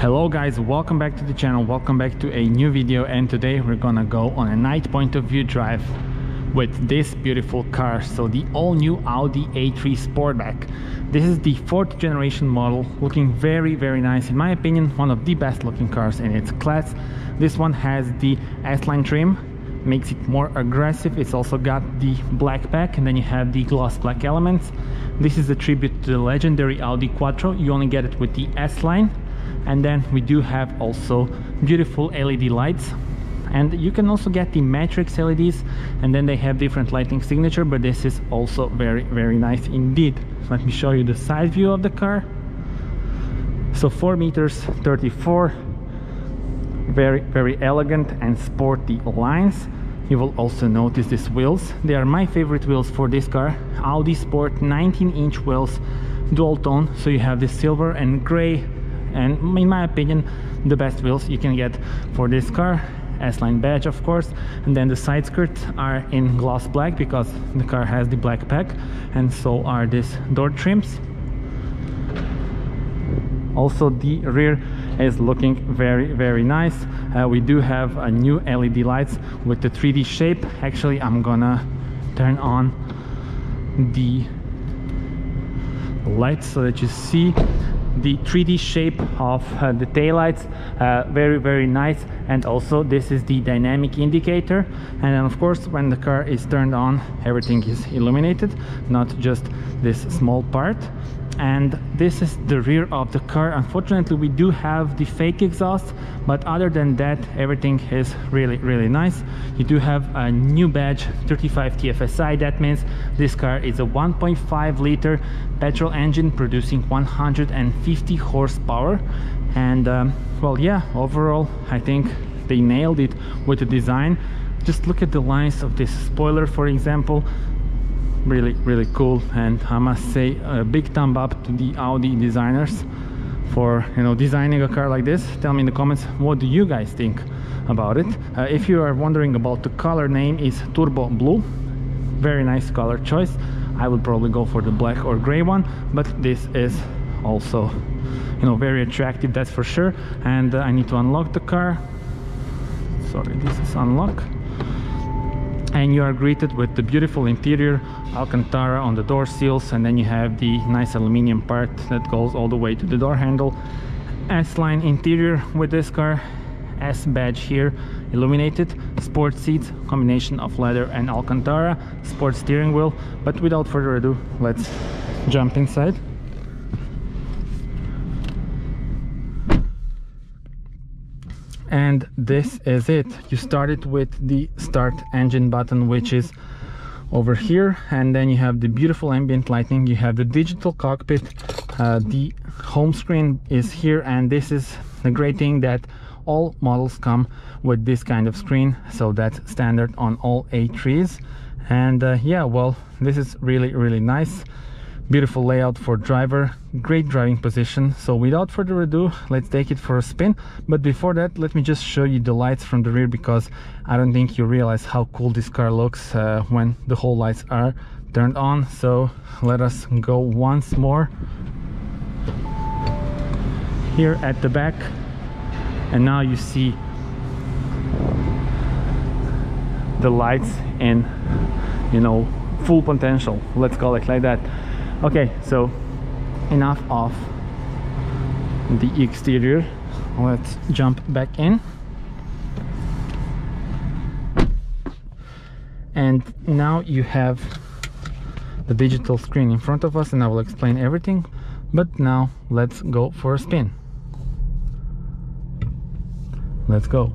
Hello guys, welcome back to the channel, welcome back to a new video, and today we're gonna go on a night point of view drive with this beautiful car. So the all new Audi A3 Sportback. This is the 4th generation model, looking very nice. In my opinion, one of the best looking cars in its class. This one has the S Line trim, makes it more aggressive. It's also got the black pack, and then you have the gloss black elements. This is a tribute to the legendary Audi Quattro. You only get it with the S Line. And then we do have also beautiful LED lights, and you can also get the matrix LEDs, and then they have different lighting signature, but this is also very nice indeed. Let me show you the side view of the car. So 4 meters 34, very elegant and sporty lines. You will also notice these wheels. They are my favorite wheels for this car. Audi Sport 19-inch wheels, dual tone, so you have the silver and gray, and in my opinion the best wheels you can get for this car. S-Line badge, of course, and then the side skirts are in gloss black because the car has the black pack, and so are these door trims. Also the rear is looking very nice. We do have a new LED lights with the 3D shape. Actually, I'm gonna turn on the lights so that you see the 3D shape of the taillights. Very nice. And also this is the dynamic indicator, and then of course when the car is turned on, everything is illuminated, not just this small part. And this is the rear of the car. Unfortunately, we do have the fake exhaust, but other than that, everything is really nice. You do have a new badge, 35 TFSI. That means this car is a 1.5 liter petrol engine producing 150 horsepower. And well, yeah, overall I think they nailed it with the design. Just look at the lines of this spoiler, for example. Really cool, and I must say a big thumb up to the Audi designers for, you know, designing a car like this. Tell me in the comments, what do you guys think about it? If you are wondering about the color, name is Turbo Blue. Very nice color choice. I would probably go for the black or gray one, but this is also, you know, very attractive, that's for sure. And I need to unlock the car. Sorry, this is unlock. And you are greeted with the beautiful interior, Alcantara on the door seals, and then you have the nice aluminum part that goes all the way to the door handle. S-Line interior with this car, S badge here, illuminated, sport seats, combination of leather and Alcantara, sport steering wheel. But without further ado, let's jump inside. And this is it. You started with the start engine button, which is over here, and then you have the beautiful ambient lighting. You have the digital cockpit, the home screen is here, and this is the great thing that all models come with this kind of screen, so that's standard on all A3s. And yeah, well, this is really nice. Beautiful layout for driver, great driving position. So without further ado, let's take it for a spin. But before that, let me just show you the lights from the rear, because I don't think you realize how cool this car looks when the whole lights are turned on. So let us go once more here at the back, and now you see the lights in, you know, full potential, let's call it like that. Okay, so enough of the exterior, let's jump back in. And now you have the digital screen in front of us, and I will explain everything. But now let's go for a spin. Let's go.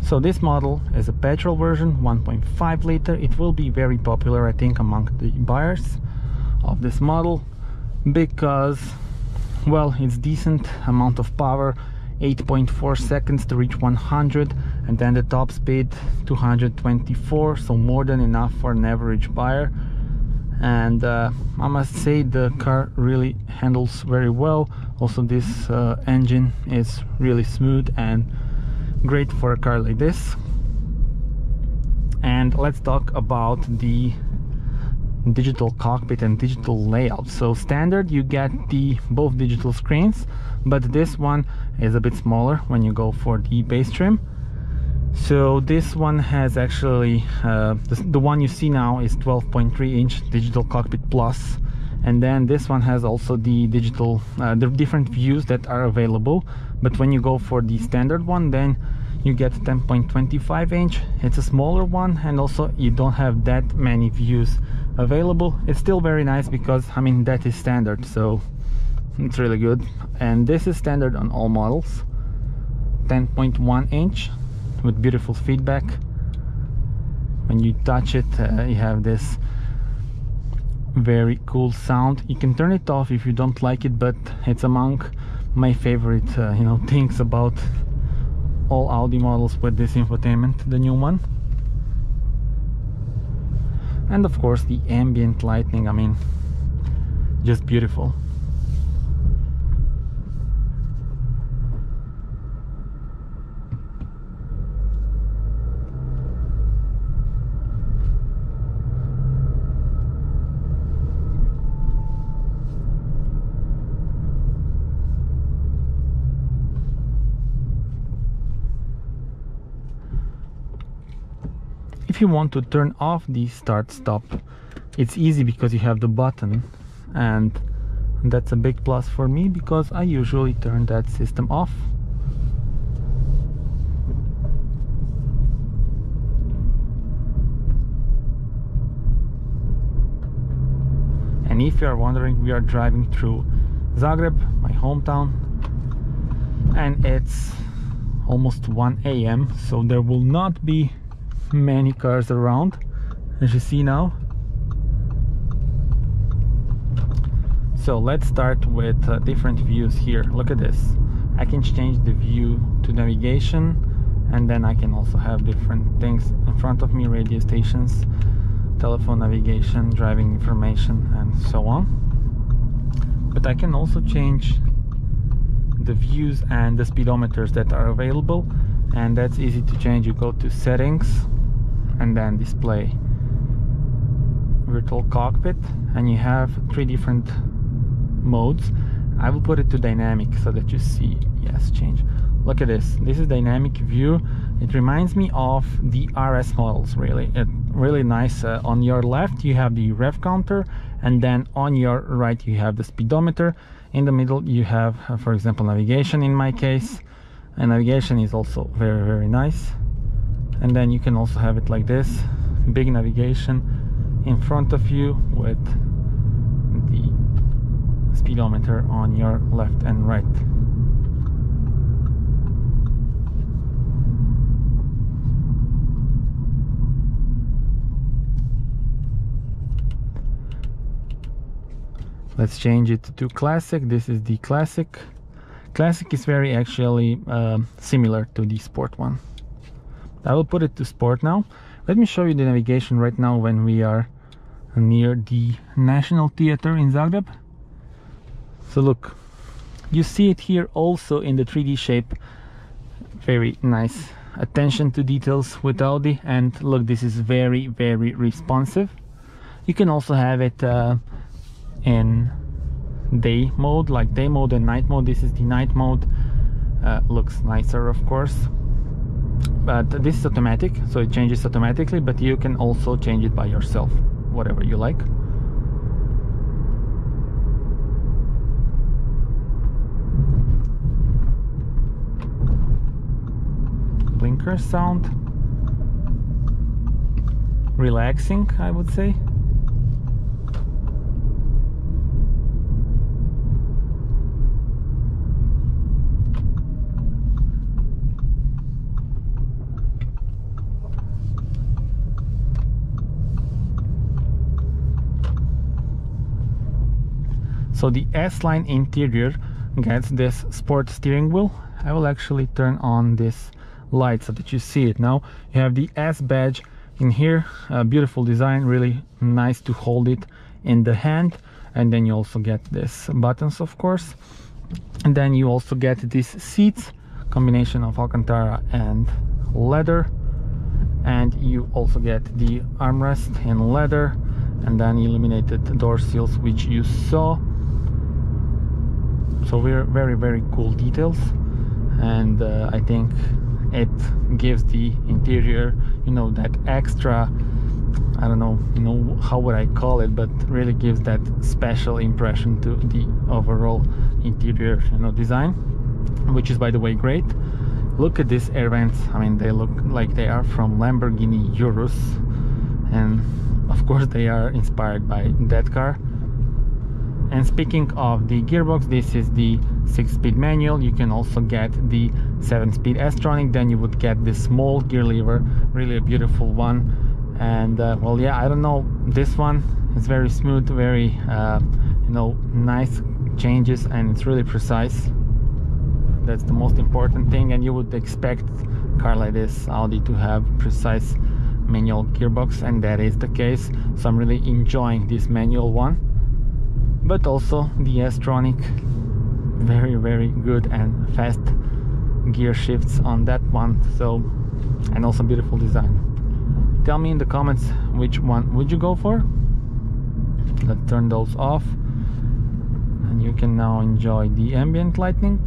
So this model is a petrol version, 1.5 liter. It will be very popular, I think, among the buyers of this model, because, well, it's decent amount of power, 8.4 seconds to reach 100, and then the top speed 224, so more than enough for an average buyer. and I must say the car really handles very well. Also, this engine is really smooth and great for a car like this. And let's talk about the digital cockpit and digital layout. So standard, you get both digital screens, but this one is a bit smaller when you go for the base trim. So this one has actually the one you see now is 12.3 inch digital cockpit plus, and then this one has also the digital the different views that are available. But when you go for the standard one, then you get 10.25 inch. It's a smaller one, and also you don't have that many views available. It's still very nice because, I mean, that is standard, so it's really good. And this is standard on all models. 10.1 inch with beautiful feedback. When you touch it, you have this very cool sound. You can turn it off if you don't like it, but it's among my favorite you know, things about all Audi models with this infotainment, the new one. And of course the ambient lighting, I mean, just beautiful. If you want to turn off the start stop, it's easy because you have the button, and that's a big plus for me because I usually turn that system off. And if you are wondering, we are driving through Zagreb, my hometown, and it's almost 1 AM, so there will not be many cars around, as you see now. So let's start with different views here. Look at this. I can change the view to navigation, and then I can also have different things in front of me: radio stations, telephone navigation, driving information, and so on. But I can also change the views and the speedometers that are available, and that's easy to change. You go to settings and then display virtual cockpit, and you have 3 different modes. I will put it to dynamic so that you see. Yes, change. Look at this. This is dynamic view. It reminds me of the RS models, really. Really nice. On your left you have the rev counter, and then on your right you have the speedometer. In the middle you have for example navigation in my case, and navigation is also very, very nice. And then you can also have it like this, big navigation in front of you with the speedometer on your left and right. Let's change it to classic. This is the classic. Classic is very actually similar to the sport one. I will put it to sport now. Let me show you the navigation right now when we are near the National Theatre in Zagreb. So look, you see it here also in the 3D shape. Very nice attention to details with Audi, and look, this is very, very responsive. You can also have it in day mode, like day mode and night mode. This is the night mode. Looks nicer, of course, but this is automatic, so it changes automatically, but you can also change it by yourself, whatever you like. Blinker sound, relaxing, I would say. So the S Line interior gets this sport steering wheel. I will actually turn on this light so that you see it now. You have the S badge in here, a beautiful design, really nice to hold it in the hand, and then you also get this buttons, of course, and then you also get these seats, combination of Alcantara and leather, and you also get the armrest in leather, and then illuminated door seals, which you saw. So we're very cool details, and I think it gives the interior, you know, that extra, I don't know, you know, how would I call it, but really gives that special impression to the overall interior, you know, design, which is, by the way, great. Look at these air vents. I mean, they look like they are from Lamborghini Urus, and of course they are inspired by that car. And speaking of the gearbox, this is the 6-speed manual. You can also get the 7-speed S-tronic. Then you would get this small gear lever, really a beautiful one. And well, yeah, I don't know, this one is very smooth, very you know, nice changes, and it's really precise. That's the most important thing, and you would expect a car like this, Audi, to have precise manual gearbox, and that is the case. So I'm really enjoying this manual one, but also the S-tronic, very good and fast gear shifts on that one. So, and also beautiful design. Tell me in the comments which one would you go for. Let's turn those off, and you can now enjoy the ambient lighting.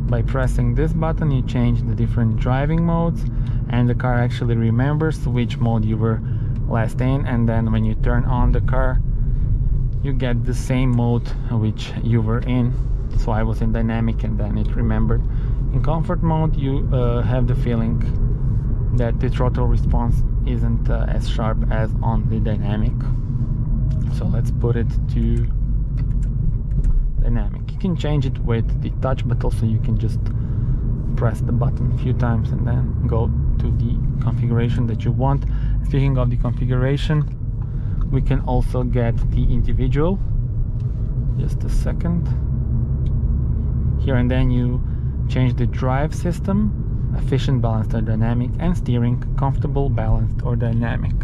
By pressing this button, you change the different driving modes, and the car actually remembers which mode you were last in, and then when you turn on the car, you get the same mode which you were in. So I was in dynamic, and then it remembered. In comfort mode, you have the feeling that the throttle response isn't as sharp as on the dynamic. So let's put it to dynamic. You can change it with the touch, but also you can just press the button a few times and then go to the configuration that you want. Speaking of the configuration, we can also get the individual. Just a second. Here, and then you change the drive system: efficient, balanced or dynamic, and steering: comfortable, balanced or dynamic.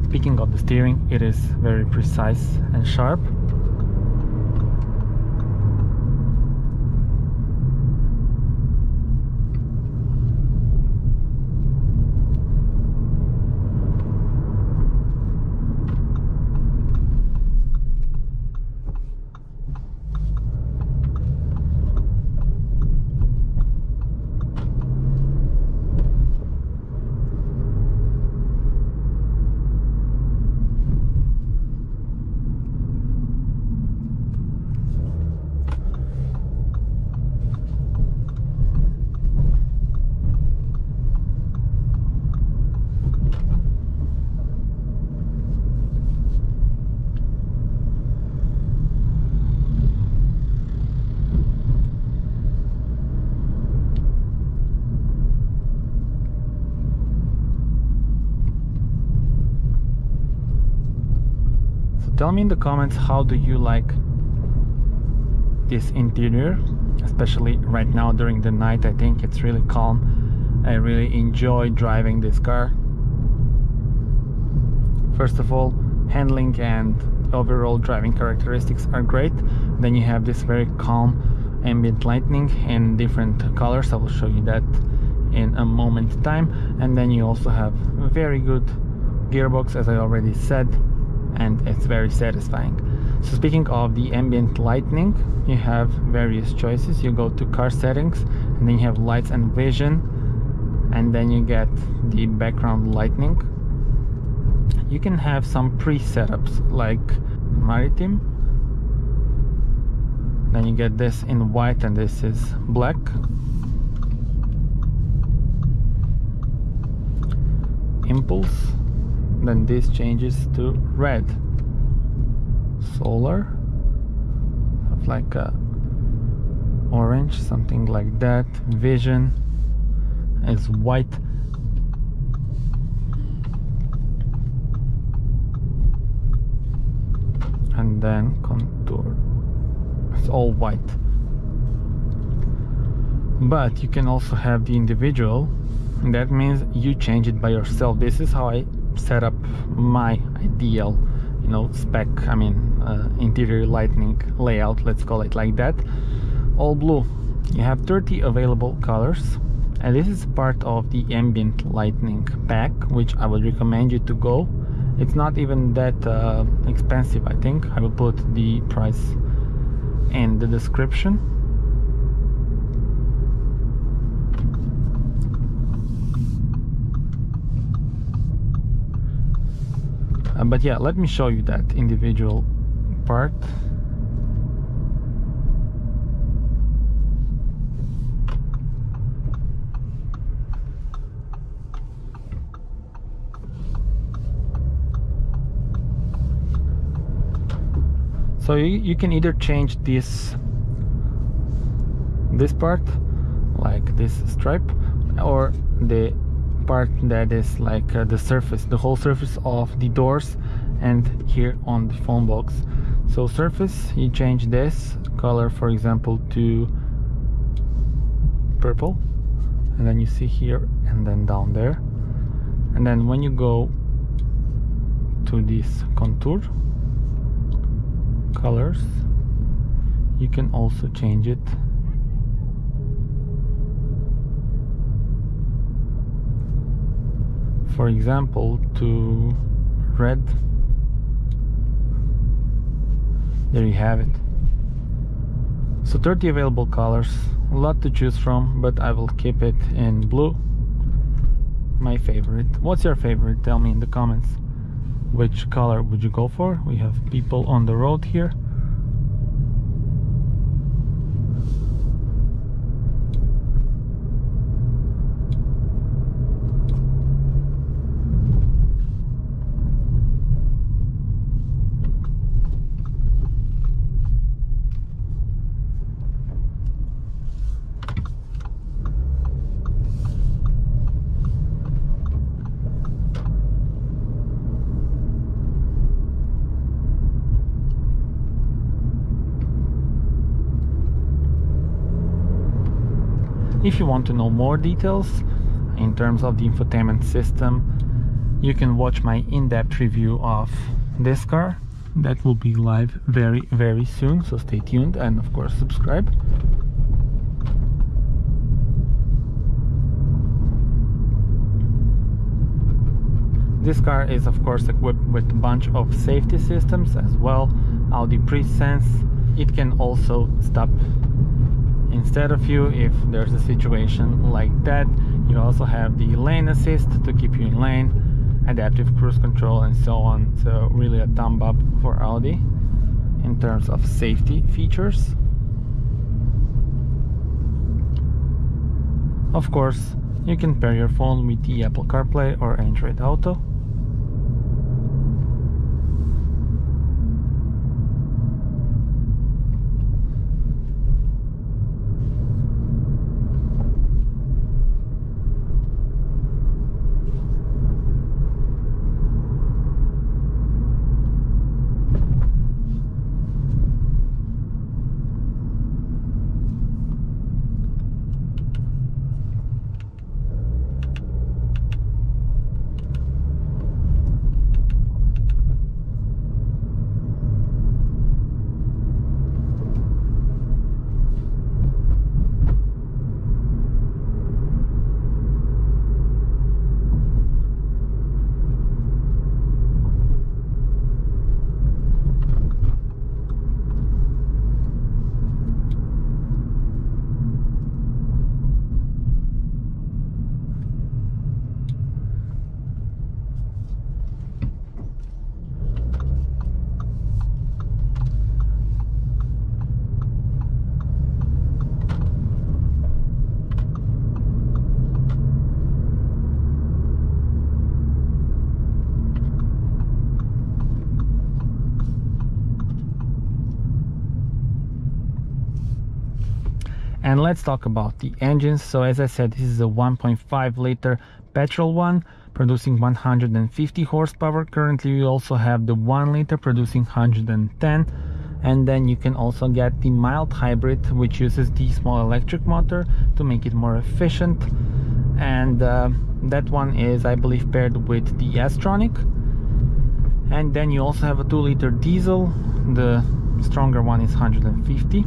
Speaking of the steering, it is very precise and sharp. Tell me in the comments, how do you like this interior, especially right now during the night. I think it's really calm. I really enjoy driving this car. First of all, handling and overall driving characteristics are great. Then you have this very calm ambient lighting in different colors. I will show you that in a moment's time. And then you also have a very good gearbox, as I already said, and it's very satisfying. So speaking of the ambient lighting, you have various choices. You go to car settings, and then you have lights and vision, and then you get the background lighting. You can have some pre-setups like maritime, then you get this in white and this is black. Impulse, then this changes to red. Solar, have like a orange, something like that. Vision is white. and then contour. It's all white. But you can also have the individual, and that means you change it by yourself. This is how I set up my ideal, you know, spec, I mean interior lighting layout, let's call it like that. All blue. You have 30 available colors, and this is part of the Ambient Lightning pack, which I would recommend you to go. It's not even that expensive. I think I will put the price in the description. But yeah, let me show you that individual part. So you can either change this part, like this stripe, or the part that is like the surface, the whole surface of the doors and here on the phone box. So surface, you change this color, for example, to purple, and then you see here and then down there. And then when you go to this contour colors, you can also change it for example to red. There you have it. So 30 available colors, a lot to choose from, but I will keep it in blue, my favorite. What's your favorite? Tell me in the comments. Which color would you go for? We have people on the road here. If you want to know more details in terms of the infotainment system, you can watch my in-depth review of this car. That will be live very, very soon, so stay tuned and of course subscribe. This car is of course equipped with a bunch of safety systems as well. Audi Pre-Sense. It can also stop instead of you if there's a situation like that. You also have the lane assist to keep you in lane, adaptive cruise control and so on. So really a thumb up for Audi in terms of safety features. Of course, you can pair your phone with the Apple CarPlay or Android Auto. And let's talk about the engines. So as I said, this is a 1.5 liter petrol one, producing 150 horsepower. Currently we also have the 1 liter producing 110, and then you can also get the mild hybrid, which uses the small electric motor to make it more efficient, and that one is, I believe, paired with the S-Tronic. And then you also have a 2 liter diesel. The stronger one is 150,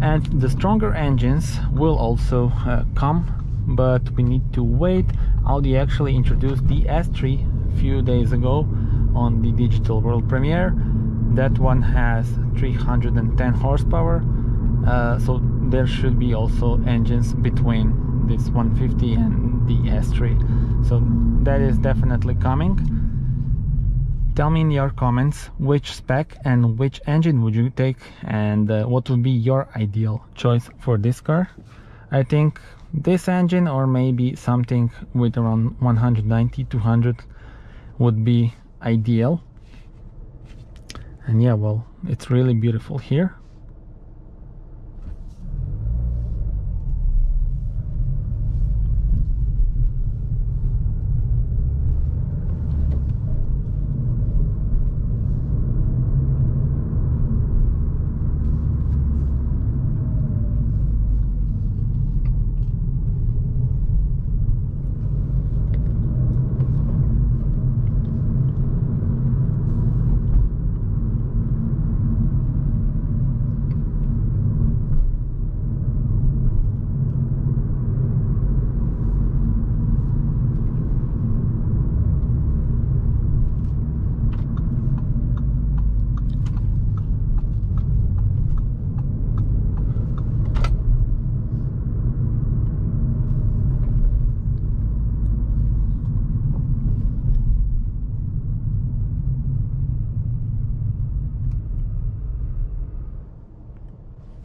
and the stronger engines will also come, but we need to wait. Audi actually introduced the S3 a few days ago on the Digital World Premiere. That one has 310 horsepower, so there should be also engines between this 150 and the S3, so that is definitely coming. Tell me in your comments which spec and which engine would you take, and what would be your ideal choice for this car. I think this engine, or maybe something with around 190-200 would be ideal. And yeah, well, it's really beautiful here.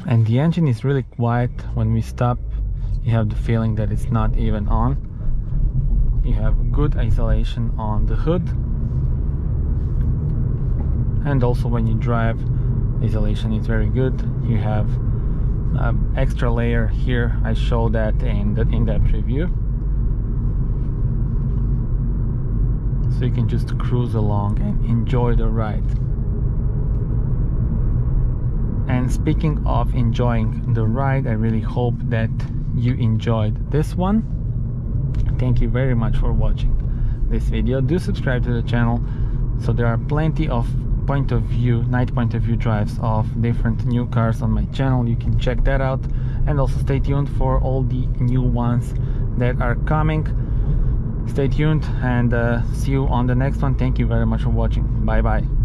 And the engine is really quiet. When we stop, you have the feeling that it's not even on. You have good isolation on the hood, and also when you drive, isolation is very good. You have extra layer here. I showed that in the in-depth review, so you can just cruise along and enjoy the ride. And speaking of enjoying the ride, I really hope that you enjoyed this one. Thank you very much for watching this video. Do subscribe to the channel, so there are plenty of night point of view drives of different new cars on my channel. You can check that out, and also stay tuned for all the new ones that are coming. Stay tuned, and see you on the next one. Thank you very much for watching. Bye bye.